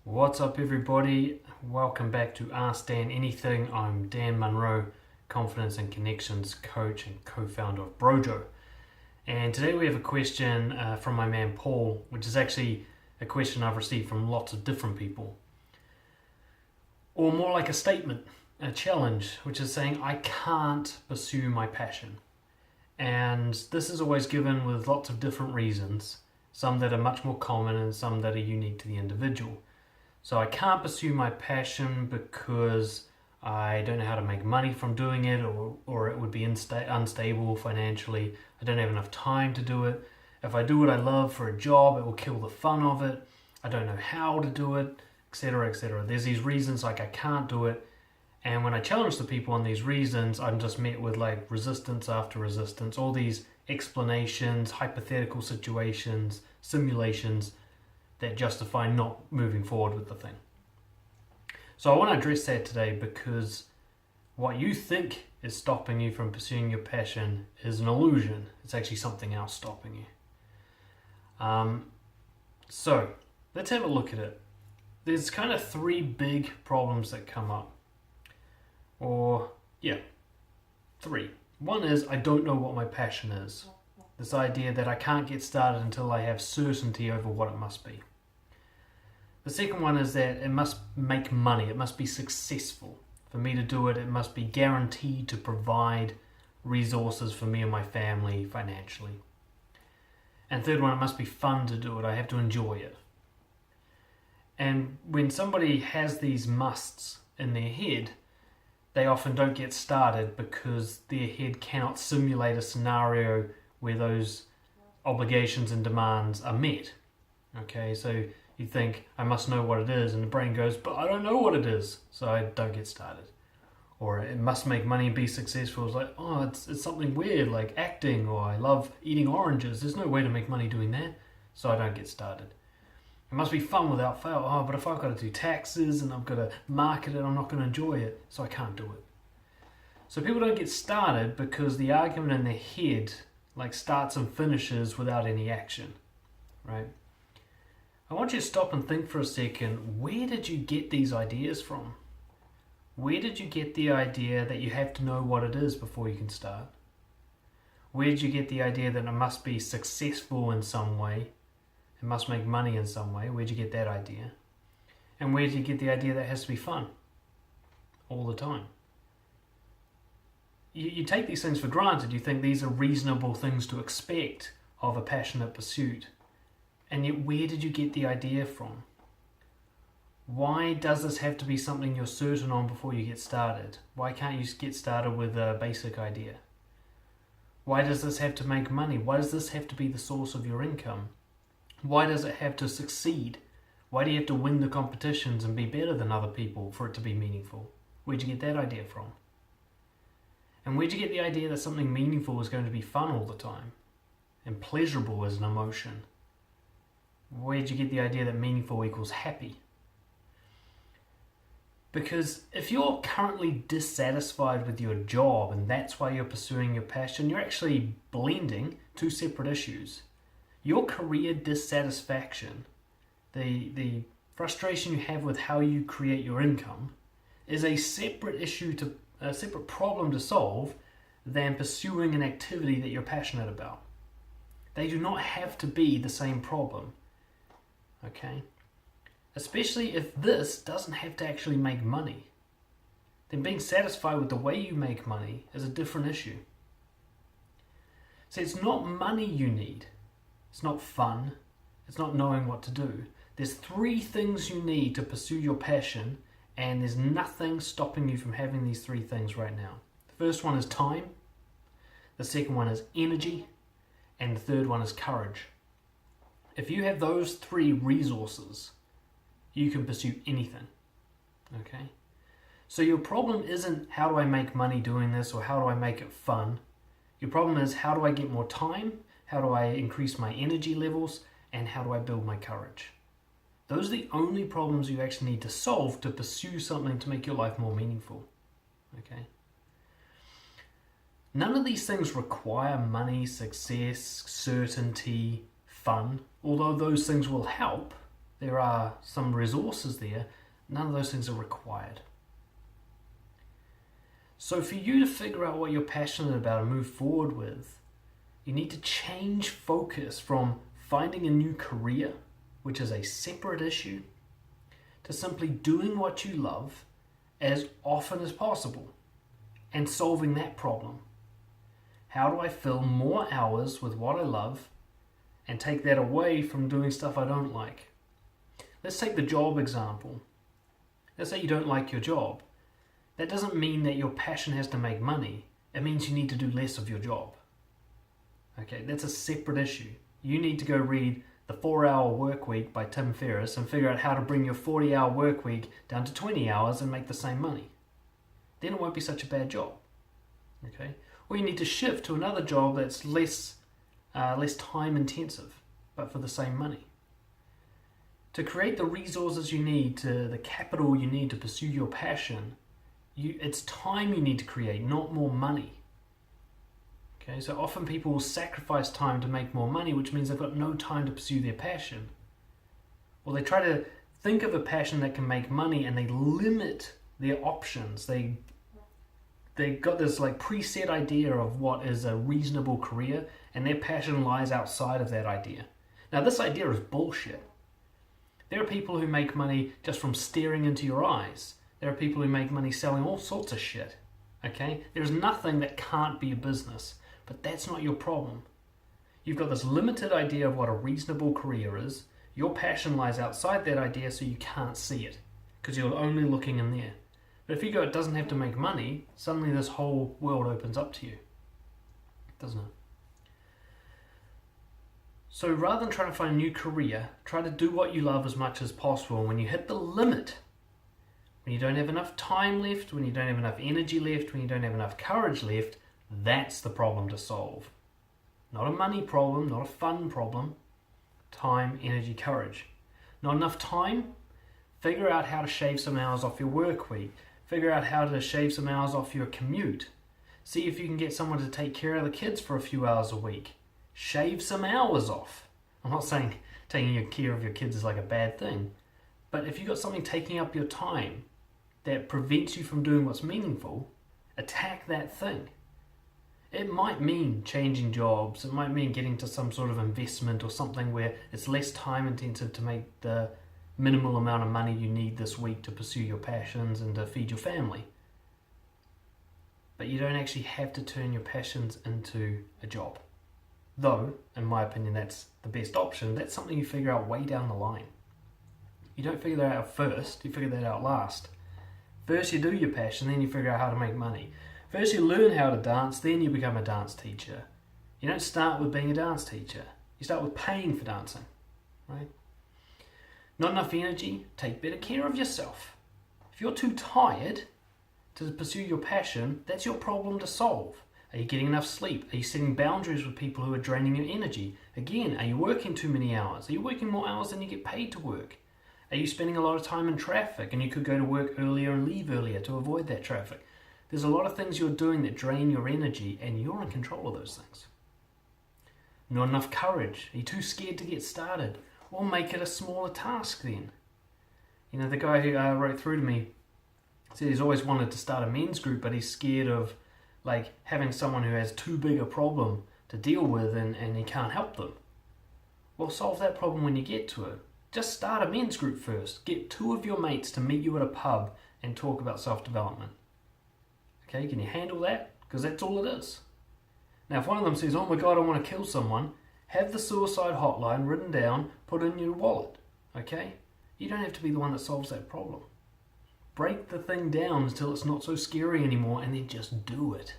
What's up, everybody? Welcome back to Ask Dan Anything. I'm Dan Munro, Confidence and Connections coach and co-founder of Brojo. And today we have a question from my man Paul, which is actually a question I've received from lots of different people. Or more like a statement, a challenge, which is saying, I can't pursue my passion. And this is always given with lots of different reasons, some that are much more common and some that are unique to the individual. So I can't pursue my passion because I don't know how to make money from doing it, or it would be unstable financially. I don't have enough time to do it. If I do what I love for a job, it will kill the fun of it. I don't know how to do it, etc., etc. There's these reasons like I can't do it. And when I challenge the people on these reasons, I'm just met with like resistance after resistance, all these explanations, hypothetical situations, simulations that justify not moving forward with the thing. So I want to address that today because what you think is stopping you from pursuing your passion is an illusion. It's actually something else stopping you. So let's have a look at it. There's kind of three big problems that come up. Three. One is I don't know what my passion is. This idea that I can't get started until I have certainty over what it must be. The second one is that it must make money, it must be successful. For me to do it, it must be guaranteed to provide resources for me and my family financially. And third one, it must be fun to do it, I have to enjoy it. And when somebody has these musts in their head, they often don't get started because their head cannot simulate a scenario where those obligations and demands are met. Okay, so you think, I must know what it is, and the brain goes, but I don't know what it is, so I don't get started. Or it must make money and be successful. It's like, oh, it's something weird, like acting, or I love eating oranges. There's no way to make money doing that, so I don't get started. It must be fun without fail. Oh, but if I've got to do taxes and I've got to market it, I'm not going to enjoy it, so I can't do it. So people don't get started because the argument in their head like starts and finishes without any action, right? I want you to stop and think for a second, where did you get these ideas from? Where did you get the idea that you have to know what it is before you can start? Where did you get the idea that it must be successful in some way? It must make money in some way? Where did you get that idea? And where did you get the idea that it has to be fun all the time? You take these things for granted. You think these are reasonable things to expect of a passionate pursuit. And yet, where did you get the idea from? Why does this have to be something you're certain on before you get started? Why can't you just get started with a basic idea? Why does this have to make money? Why does this have to be the source of your income? Why does it have to succeed? Why do you have to win the competitions and be better than other people for it to be meaningful? Where'd you get that idea from? And where'd you get the idea that something meaningful is going to be fun all the time and pleasurable as an emotion? Where'd you get the idea that meaningful equals happy? Because if you're currently dissatisfied with your job and that's why you're pursuing your passion, you're actually blending two separate issues. Your career dissatisfaction, the frustration you have with how you create your income, is a separate a separate problem to solve than pursuing an activity that you're passionate about. They do not have to be the same problem. Okay? Especially if this doesn't have to actually make money. Then being satisfied with the way you make money is a different issue. See, it's not money you need. It's not fun. It's not knowing what to do. There's three things you need to pursue your passion, and there's nothing stopping you from having these three things right now. The first one is time. The second one is energy. And the third one is courage. If you have those three resources, you can pursue anything. Okay? So your problem isn't how do I make money doing this or how do I make it fun. Your problem is how do I get more time, how do I increase my energy levels, and how do I build my courage. Those are the only problems you actually need to solve to pursue something to make your life more meaningful. Okay? None of these things require money, success, certainty, fun, although those things will help. there are some resources there, none of those things are required. So for you to figure out what you're passionate about and move forward with, you need to change focus from finding a new career, which is a separate issue, to simply doing what you love as often as possible and solving that problem. How do I fill more hours with what I love and take that away from doing stuff I don't like? Let's take the job example. Let's say you don't like your job. That doesn't mean that your passion has to make money. It means you need to do less of your job. Okay, that's a separate issue. You need to go read The 4-Hour Work Week by Tim Ferriss and figure out how to bring your 40-hour work week down to 20 hours and make the same money. Then it won't be such a bad job. Okay? Or you need to shift to another job that's less time intensive, but for the same money. To create the resources you need, the capital you need to pursue your passion, it's time you need to create, not more money. Okay, so often people will sacrifice time to make more money, which means they've got no time to pursue their passion. Or they try to think of a passion that can make money and they limit their options. They got this like preset idea of what is a reasonable career, and their passion lies outside of that idea. Now this idea is bullshit. There are people who make money just from staring into your eyes. There are people who make money selling all sorts of shit. Okay? There's nothing that can't be a business, but that's not your problem. You've got this limited idea of what a reasonable career is. Your passion lies outside that idea, so you can't see it because you're only looking in there. But if you go, it doesn't have to make money, suddenly this whole world opens up to you. Doesn't it? So rather than trying to find a new career, try to do what you love as much as possible. When you hit the limit, when you don't have enough time left, when you don't have enough energy left, when you don't have enough courage left, that's the problem to solve. Not a money problem, not a fun problem. Time, energy, courage. Not enough time? Figure out how to shave some hours off your work week. Figure out how to shave some hours off your commute. See if you can get someone to take care of the kids for a few hours a week. Shave some hours off. I'm not saying taking care of your kids is like a bad thing, but if you've got something taking up your time that prevents you from doing what's meaningful, attack that thing. It might mean changing jobs. It might mean getting to some sort of investment or something where it's less time intensive to make the minimal amount of money you need this week to pursue your passions and to feed your family. But you don't actually have to turn your passions into a job. Though, in my opinion, that's the best option. That's something you figure out way down the line. You don't figure that out first, you figure that out last. First you do your passion, then you figure out how to make money. First you learn how to dance, then you become a dance teacher. You don't start with being a dance teacher. You start with paying for dancing, right? Not enough energy? Take better care of yourself. If you're too tired to pursue your passion, that's your problem to solve. Are you getting enough sleep? Are you setting boundaries with people who are draining your energy? Again, are you working too many hours? Are you working more hours than you get paid to work? Are you spending a lot of time in traffic and you could go to work earlier and leave earlier to avoid that traffic? There's a lot of things you're doing that drain your energy and you're in control of those things. Not enough courage. Are you too scared to get started? Well, make it a smaller task then. You know, the guy who wrote through to me said he's always wanted to start a men's group, but he's scared of like having someone who has too big a problem to deal with and he can't help them. Well, solve that problem when you get to it. Just start a men's group first. Get 2 of your mates to meet you at a pub and talk about self-development. Okay, can you handle that? Because that's all it is. Now, if one of them says, oh my God, I want to kill someone, have the suicide hotline written down, put in your wallet. Okay? You don't have to be the one that solves that problem. Break the thing down until it's not so scary anymore and then just do it.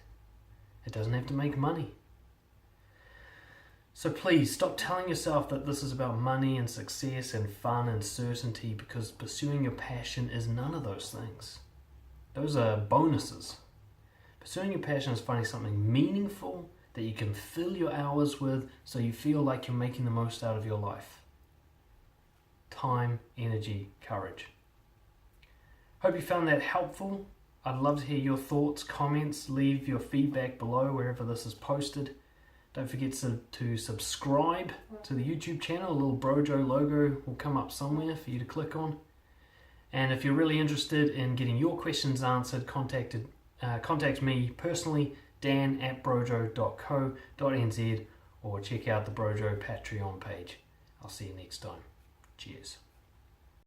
It doesn't have to make money. So please stop telling yourself that this is about money and success and fun and certainty, because pursuing your passion is none of those things. Those are bonuses. Pursuing your passion is finding something meaningful that you can fill your hours with so you feel like you're making the most out of your life. Time, energy, courage. Hope you found that helpful. I'd love to hear your thoughts, comments. Leave your feedback below wherever this is posted. Don't forget to subscribe to the YouTube channel. A little Brojo logo will come up somewhere for you to click on. And if you're really interested in getting your questions answered, contact me personally, dan@brojo.co.nz, or check out the Brojo Patreon page. I'll see you next time. Cheers.